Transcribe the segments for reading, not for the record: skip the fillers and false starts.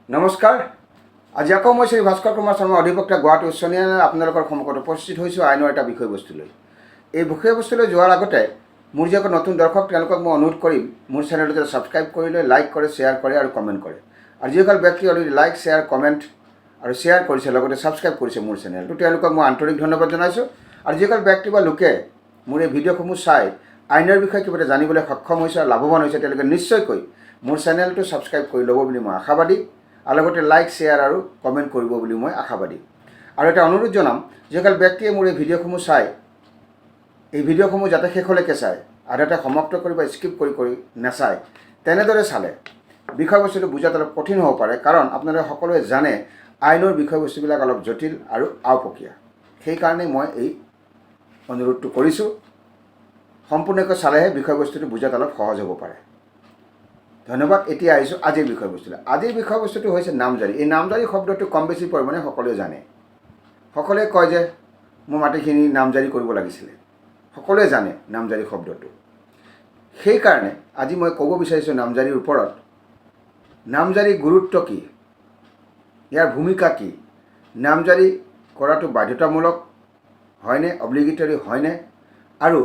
নমস্কাৰ। আজি আকৌ মই শ্ৰী ভাস্কৰ কুমাৰ শৰ্মা অধিবক্তা গুৱাহাটী উচ্চ ন্যায়ালয়ে আপোনালোকৰ সন্মুখত উপস্থিত হৈছোঁ আইনৰ এটা বিষয়বস্তু লৈ। এই বিষয়বস্তুলৈ যোৱাৰ আগতে মোৰ যিসকল নতুন দৰ্শক তেওঁলোকক মই অনুৰোধ কৰিম মোৰ চেনেলটো ছাবস্ক্ৰাইব কৰি লৈ লাইক কৰে, শ্বেয়াৰ কৰে আৰু কমেণ্ট কৰে। আৰু যিসকল ব্যক্তি অলৰেডি লাইক, শ্বেয়াৰ, কমেণ্ট আৰু শ্বেয়াৰ কৰিছে লগতে ছাবস্ক্ৰাইব কৰিছে মোৰ চেনেলটো, তেওঁলোকক মই আন্তৰিক ধন্যবাদ জনাইছোঁ। আৰু যিসকল ব্যক্তি বা লোকে মোৰ এই ভিডিঅ'সমূহ চাই আইনৰ বিষয়ে কিবা এটা জানিবলৈ সক্ষম হৈছে আৰু লাভৱান হৈছে, তেওঁলোকে নিশ্চয়কৈ মোৰ চেনেলটো ছাবস্ক্ৰাইব কৰি ল'ব বুলি মই আশাবাদী। আৰু লগতে লাইক, শ্বেয়াৰ আৰু কমেণ্ট কৰিব বুলি মই আশাবাদী। আৰু এটা অনুৰোধ জনাম, যিসকল ব্যক্তিয়ে মোৰ এই ভিডিঅ'সমূহ চায় এই ভিডিঅ'সমূহ যাতে শেষলৈকে চায়, আধাতে সমাপ্ত কৰি বা স্কিপ কৰি নাচায়। তেনেদৰে চালে বিষয়বস্তুটো বুজাত অলপ কঠিন হ'ব পাৰে, কাৰণ আপোনালোকে সকলোৱে জানে আইনৰ বিষয়বস্তুবিলাক অলপ জটিল আৰু আওপকীয়া। সেইকাৰণে মই এই অনুৰোধটো কৰিছোঁ, সম্পূৰ্ণকৈ চালেহে বিষয়বস্তুটো বুজাত অলপ সহজ হ'ব পাৰে। ধন্যবাদ। এতিয়া আহিছোঁ আজিৰ বিষয়বস্তুলৈ। আজিৰ বিষয়বস্তুটো হৈছে নামজাৰি। এই নামজাৰি শব্দটো কম বেছি পৰিমাণে সকলোৱে জানে। সকলোৱে কয় যে মোৰ মাটিখিনি নামজাৰি কৰিব লাগিছিলে। সকলোৱে জানে নামজাৰি শব্দটো। সেইকাৰণে আজি মই ক'ব বিচাৰিছোঁ নামজাৰিৰ ওপৰত। নামজাৰিৰ গুৰুত্ব কি, ইয়াৰ ভূমিকা কি, নামজাৰি কৰাটো বাধ্যতামূলক হয়নে, অব্লিগেটৰী হয়নে, আৰু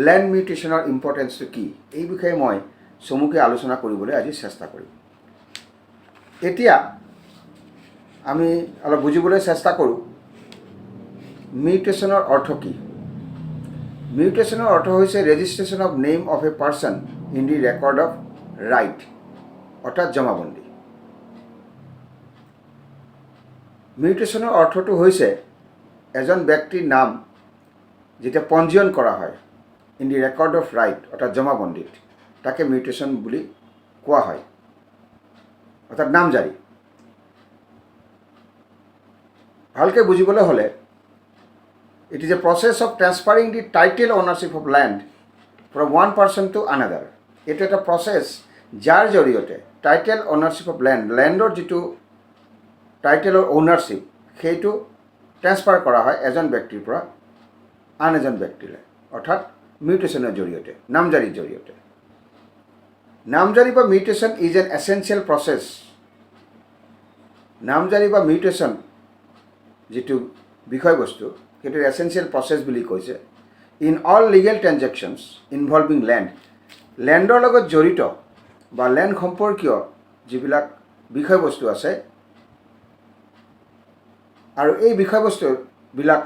লেণ্ড মিউটেশ্যনৰ ইম্পৰ্টেঞ্চটো কি, এই বিষয়ে মই চমুকৈ আলোচনা কৰিবলৈ আজি চেষ্টা কৰিম। এতিয়া আমি অলপ বুজিবলৈ চেষ্টা কৰোঁ মিউটেশ্যনৰ অৰ্থ কি। মিউটেশ্যনৰ অৰ্থ হৈছে registration of name of a person in the record of right, অৰ্থাৎ জমাবন্দী। মিউটেশ্যনৰ অৰ্থটো হৈছে এজন ব্যক্তিৰ নাম যেতিয়া পঞ্জীয়ন কৰা হয় in the record of right, অৰ্থাৎ জমাবন্দীত, তাকে মিউটেশ্যন বুলি কোৱা হয়, অৰ্থাৎ নামজাৰি। ভালকৈ বুজিবলৈ হ'লে it is a process of transferring the title ownership of land from one person to another. এইটো এটা প্ৰচেছ যাৰ জৰিয়তে টাইটেল অ'নাৰশ্বিপ অফ লেণ্ডৰ যিটো টাইটেলৰ অ'নাৰশ্বিপ সেইটো ট্ৰেন্সফাৰ কৰা হয় এজন ব্যক্তিৰ পৰা আন এজন ব্যক্তিলৈ, অৰ্থাৎ মিউটেশ্যনৰ জৰিয়তে, নামজাৰিৰ জৰিয়তে। নামজাৰি বা mutation is an essential process. নামজাৰি বা মিউটেশ্যন যিটো বিষয়বস্তু সেইটো এছেঞ্চিয়েল প্ৰচেছ বুলি কৈছে। In all legal transactions involving land, লেণ্ডৰ লগত জড়িত বা লেণ্ড সম্পৰ্কীয় যিবিলাক বিষয়বস্তু আছে, আৰু এই বিষয়বস্তুবিলাক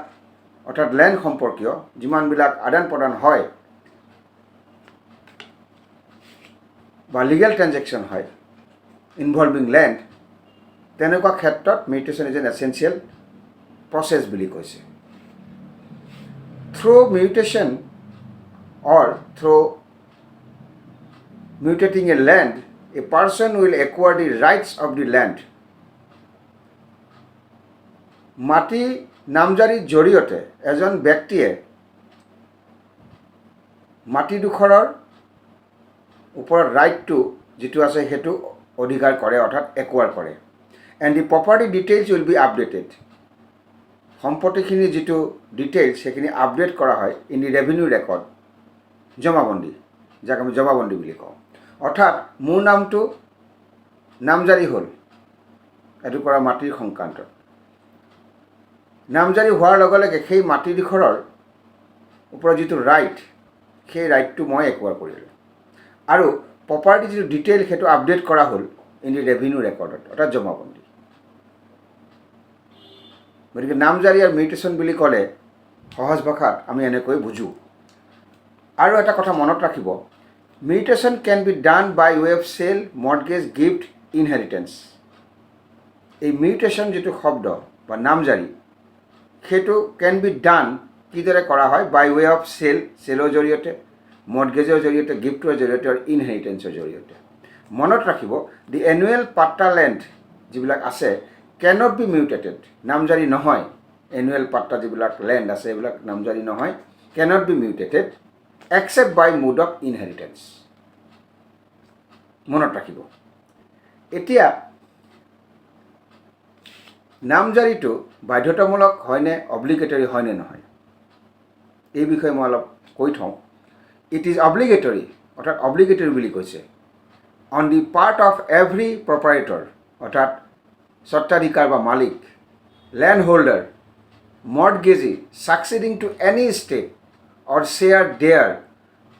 অৰ্থাৎ লেণ্ড সম্পৰ্কীয় যিমানবিলাক আদান প্ৰদান হয় বা লিগেল ট্ৰেঞ্জেকশ্যন হয় ইনভলভিং লেণ্ড, তেনেকুৱা ক্ষেত্ৰত mutation is an essential process বুলি কৈছে। Through mutation or through mutating a land a person will acquire the rights of the land. মাটি নামজাৰিৰ জৰিয়তে এজন ব্যক্তিয়ে মাটিডোখৰৰ ওপৰত ৰাইটটো যিটো আছে সেইটো অধিকাৰ কৰে, অৰ্থাৎ একুৱাৰ কৰে। And the property details will be updated, সম্পত্তিখিনিৰ যিটো ডিটেইলছ সেইখিনি আপডেট কৰা হয় in the revenue record, jamabandi, যাক আমি জমাবন্দী বুলি কওঁ। অৰ্থাৎ মোৰ নামটো নামজাৰি হ'ল এটুকুৰা মাটিৰ সংক্ৰান্তত। নামজাৰি হোৱাৰ লগে লগে সেই মাটিডোখৰৰ ওপৰত যিটো ৰাইট, সেই ৰাইটটো মই একুৱাৰ কৰিলোঁ, আৰু প্ৰপাৰ্টি যিটো ডিটেইল সেইটো আপডেট কৰা হ'ল ইন দি ৰেভিনিউ ৰেকৰ্ডত, অৰ্থাৎ জমাবন্দী। গতিকে নামজাৰি আৰু মিউটেশ্যন বুলি ক'লে সহজ ভাষাত আমি এনেকৈ বুজোঁ। আৰু এটা কথা মনত ৰাখিব, mutation can be done by way of sale, mortgage, gift, inheritance. এই মিউটেশ্যন যিটো শব্দ বা নামজাৰি, সেইটো কেন বি ডান কিদৰে কৰা হয়, বাই ৱে অফ চেল, চেলৰ জৰিয়তে, মৰ্টগেজৰ জৰিয়তে, গিফ্টৰ জৰিয়তে আৰু ইনহেৰিটেঞ্চৰ জৰিয়তে। মনত ৰাখিব, দি এনুৱেল পাট্টা লেণ্ড যিবিলাক আছে কেন নট বি মিউটেটেড, নামজাৰি নহয়। এনুৱেল পাট্টা যিবিলাক লেণ্ড আছে এইবিলাক নামজাৰি নহয়, can not be mutated except by mode of inheritance. মনত ৰাখিব। এতিয়া নামজাৰিটো বাধ্যতামূলক হয়নে, অব্লিগেটৰী হয়নে নহয়, এই বিষয়ে মই অলপ কৈ থওঁ। ইট ইজ অব্লিগেটৰী, অৰ্থাৎ অব্লিগেটৰী বুলি কৈছে, on the part of every proprietor, অৰ্থাৎ স্বত্বাধিকাৰ বা মালিক, land holder, mortgagee succeeding to any state or share there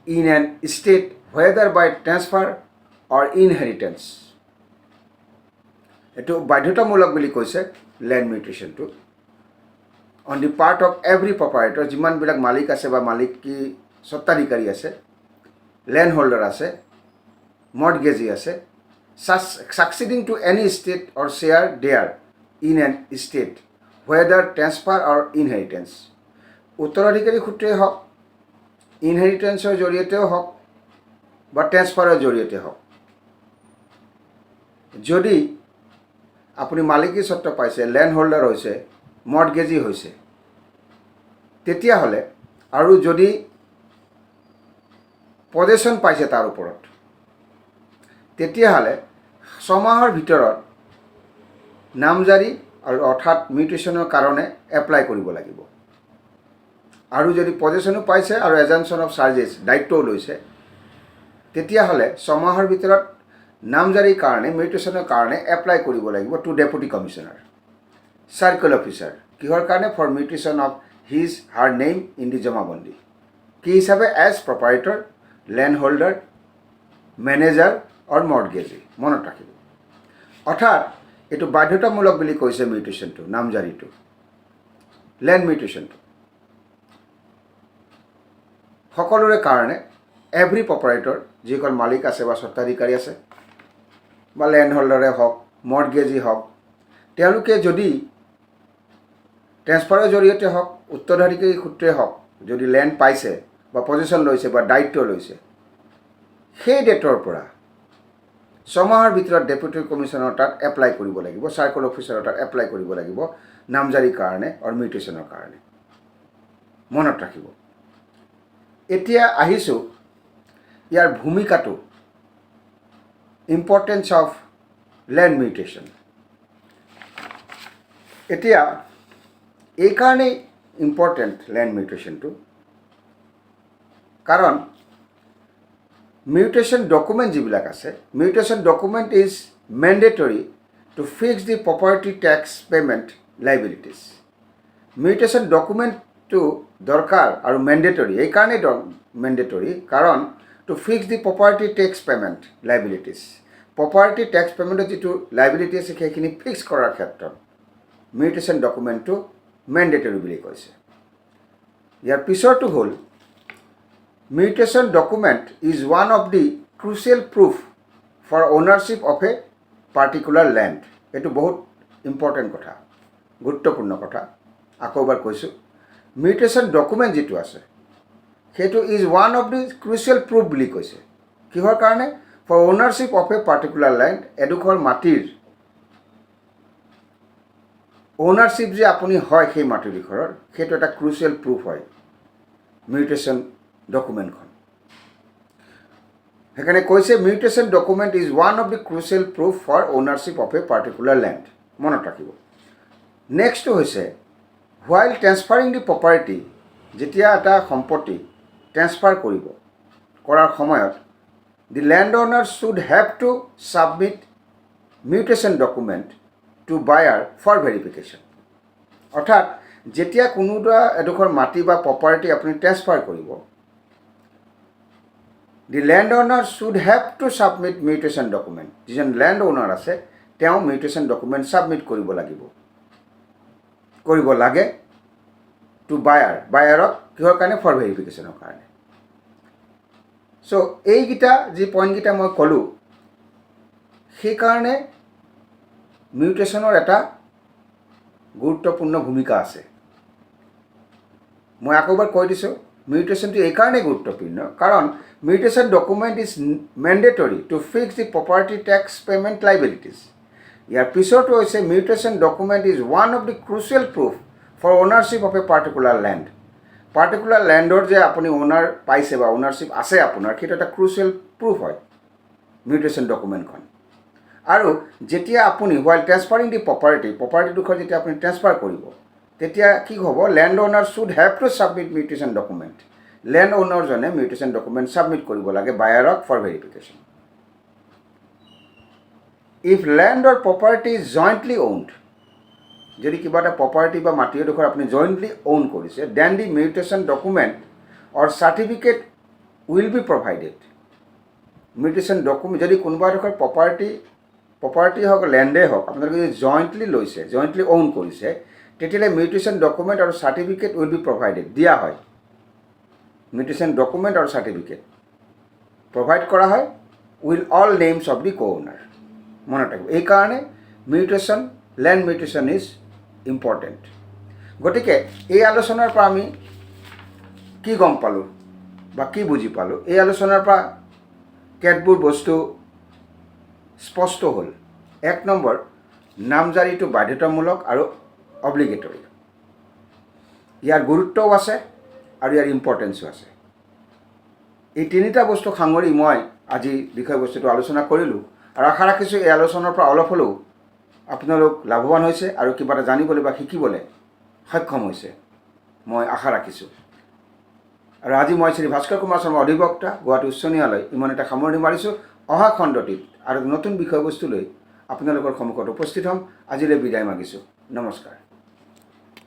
in an state whether by transfer or inheritance. এইটো বাধ্যতামূলক বুলি কৈছে ল্যান্ড মিউটেশ্যনটো on the part of every proprietor, যিমানবিলাক মালিক আছে বা মালিকী স্বত্বাধিকাৰী আছে, ল্যান্ড হোল্ডাৰ আছে, মৰ্টগেজী আছে, succeeding to any state or share there in an state whether transfer or inheritance. উত্তৰাধিকাৰী সূত্ৰে হওক, ইনহেৰিটেন্সৰ জৰিয়তেও হওক বা ট্ৰেন্সফাৰৰ জৰিয়তে হওক, যদি আপুনি মালিকী স্বত্ব পাইছে, ল্যান্ড হোল্ডাৰ হৈছে, মৰ্টগেজী হৈছে, তেতিয়াহ'লে আৰু যদি পজেশ্যন পাইছে তাৰ ওপৰত, তেতিয়াহ'লে 6 মাহৰ ভিতৰত নামজাৰি আৰু অৰ্থাৎ মিউটেশ্যনৰ কাৰণে এপ্লাই কৰিব লাগিব। আৰু যদি পজেশ্যনো পাইছে আৰু এজাম্পশ্যন অফ চাৰ্জেছ দায়িত্বও লৈছে, তেতিয়াহ'লে 6 মাহৰ ভিতৰত নামজাৰিৰ কাৰণে মিউটেশ্যনৰ কাৰণে এপ্লাই কৰিব লাগিব to deputy commissioner, circle officer. কিহৰ কাৰণে? For mutation of his her name in the jamabandi. কি হিচাপে? As proprietor, land holder, manager or mortgagee. মনত ৰাখিব। অৰ্থাৎ এইটো বাধ্যতামূলক বুলি কৈছে মিউটেশ্যনটো, নামজাৰিটো, ল্যান্ড মিউটেশ্যনটো সকলোৰে কাৰণে, এভৰি প্ৰপাৰেটৰ, যিসকল মালিক আছে বা স্বত্বাধিকাৰী আছে বা ল্যান্ড হোল্ডাৰে হওক, মৰ্টগেজী হওক, তেওঁলোকে যদি ট্ৰেন্সফাৰৰ জৰিয়তে হওক, উত্তৰাধিকাৰী সূত্ৰে হওক, যদি ল্যান্ড পাইছে বা পজিশ্যন লৈছে বা দায়িত্ব লৈছে, সেই ডেটৰ পৰা 6 মাহৰ ভিতৰত ডেপুটি কমিশ্যনাৰ তাত এপ্লাই কৰিব লাগিব, চাৰ্কল অফিচাৰৰ তাত এপ্লাই কৰিব লাগিব নামজাৰিৰ কাৰণে আৰু মিউটেশ্যনৰ কাৰণে। মনত ৰাখিব। এতিয়া আহিছোঁ ইয়াৰ ভূমিকাটো, ইম্পৰ্টেঞ্চ অফ ল্যান্ড মিউটেশ্যন। এতিয়া এইকাৰণেই ইম্পৰ্টেণ্ট ল্যান্ড মিউটেশ্যনটো, কাৰণ মিউটেশ্যন ডকুমেণ্ট যিবিলাক আছে, mutation document is mandatory to fix the property tax payment liabilities. Mutation ডকুমেণ্টটো দৰকাৰ আৰু মেণ্ডেটৰী, এইকাৰণেই মেণ্ডেটৰী কাৰণ to fix the property tax payment liabilities, property tax পে'মেণ্টৰ যিটো লাইবিলিটি আছে সেইখিনি ফিক্স কৰাৰ ক্ষেত্ৰত মিউটেশ্যন ডকুমেণ্টটো মেণ্ডেটৰী বুলি কৈছে। ইয়াৰ পিছৰটো হ'ল mutation document is one of the crucial proof for ownership of a particular land. এটো বহুত ইম্পৰ্টেণ্ট কথা, গুৰুত্বপূৰ্ণ কথা। আকৌ এবাৰ কৈছোঁ, মিউটেশ্যন ডকুমেণ্ট যিটো আছে সেইটো is one of the crucial proof বুলি কৈছে। কিহৰ কাৰণে? For ownership of a particular land, এডোখৰ মাটিৰ অ'নাৰশ্বিপ যে আপুনি হয় সেই মাটিডোখৰৰ, সেইটো এটা ক্ৰুচিয়েল প্ৰুফ হয় মিউটেশ্যন ডকুমেণ্টখন। সেইকাৰণে কৈছে mutation document is one of the crucial proof for ownership of a particular land. মনত ৰাখিব। নেক্সটটো হৈছে হোৱাইল ট্ৰেন্সফাৰিং দি প্ৰপাৰ্টি, যেতিয়া এটা সম্পত্তি ট্ৰেন্সফাৰ কৰিব কৰাৰ সময়ত the land owner should have to submit mutation document to buyer for verification. অৰ্থাৎ যেতিয়া কোনো এডোখৰ মাটি বা প্ৰপাৰ্টি আপুনি ট্ৰেন্সফাৰ কৰিব, the land owner should have to submit mutation document. যিজন লেণ্ড অ'নাৰ আছে তেওঁ মিউটেশ্যন ডকুমেণ্ট ছাবমিট কৰিব লাগে টু বায়াৰ, বায়াৰক কিহৰ কাৰণে? ফৰ ভেৰিফিকেশ্যনৰ কাৰণে। চ' এইকেইটা যি পইণ্টকেইটা মই ক'লোঁ, সেইকাৰণে মিউটেশ্যনৰ এটা গুৰুত্বপূৰ্ণ ভূমিকা আছে। মই আকৌ এবাৰ কৈ দিছোঁ, মিউটেশ্যনটো এইকাৰণেই গুৰুত্বপূৰ্ণ কাৰণ mutation document is mandatory to fix the property tax payment liabilities. ইয়াৰ পিছতো হৈছে mutation document is one of the crucial proof for ownership of a particular land. Particular লেণ্ডৰ যে আপুনি অ'নাৰ পাইছে বা অ'নাৰশ্বিপ আছে আপোনাৰ, সেইটো এটা ক্ৰুচিয়েল প্ৰুফ হয় মিউটেশ্যন ডকুমেণ্টখন। আৰু যেতিয়া আপুনি হোৱাইল ট্ৰেন্সফাৰিং দি প্ৰপাৰ্টিডোখৰ যেতিয়া আপুনি ট্ৰেন্সফাৰ কৰিব, তেতিয়া কি হ'ব? Land owner should have to submit mutation document. Land অ'নাৰজনে মিউটেশ্যন ডকুমেণ্ট ছাবমিট কৰিব লাগে বায়াৰক for verification. If land or property is jointly owned, যদি কিবা এটা প্ৰপাৰ্টি বা মাটি এডোখৰ আপুনি জইণ্টলি ওন কৰিছে, then the mutation document or certificate will be provided. Mutation document, যদি কোনোবা এডোখৰ প্ৰপাৰ্টি হওক লেণ্ডে হওক আপোনালোকে যদি জইণ্টলি লৈছে, জইণ্টলি ওন কৰিছে, তেতিয়াহ'লে মিউটেশ্যন ডকুমেণ্ট আৰু চাৰ্টিফিকেট উইল বি প্ৰভাইডেড, দিয়া হয়। মিউটেশ্যন ডকুমেণ্ট আৰু চাৰ্টিফিকেট প্ৰভাইড কৰা হয় will all names of the co-owner. মনত ৰাখিব, এইকাৰণে mutation, land mutation is important. গতিকে এই আলোচনাৰ পৰা আমি কি গম পালোঁ বা কি বুজি পালোঁ? এই আলোচনাৰ পৰা কেতবোৰ বস্তু স্পষ্ট হ'ল। 1 নম্বৰ, নামজাৰিটো বাধ্যতামূলক আৰু অব্লিগেটৰী। ইয়াৰ গুৰুত্বও আছে আৰু ইয়াৰ ইম্পৰ্টেঞ্চো আছে। এই তিনিটা বস্তু সাঙুৰি মই আজি বিষয়বস্তুটো আলোচনা কৰিলোঁ, আৰু আশা ৰাখিছোঁ এই আলোচনাৰ পৰা অলপ হ'লেও আপোনালোক লাভৱান হৈছে আৰু কিবা এটা জানিবলৈ বা শিকিবলৈ সক্ষম হৈছে, মই আশা ৰাখিছোঁ। আৰু আজি মই শ্ৰী ভাস্কৰ কুমাৰ শৰ্মা, অধিবক্তা, গুৱাহাটী উচ্চ ন্যায়ালয়, ইমানতে সামৰণি মাৰিছোঁ। অহা খণ্ডটিত আৰু নতুন বিষয়বস্তু লৈ আপোনালোকৰ সন্মুখত উপস্থিত হ'ম। আজিলৈ বিদায় মাগিছোঁ। নমস্কাৰ।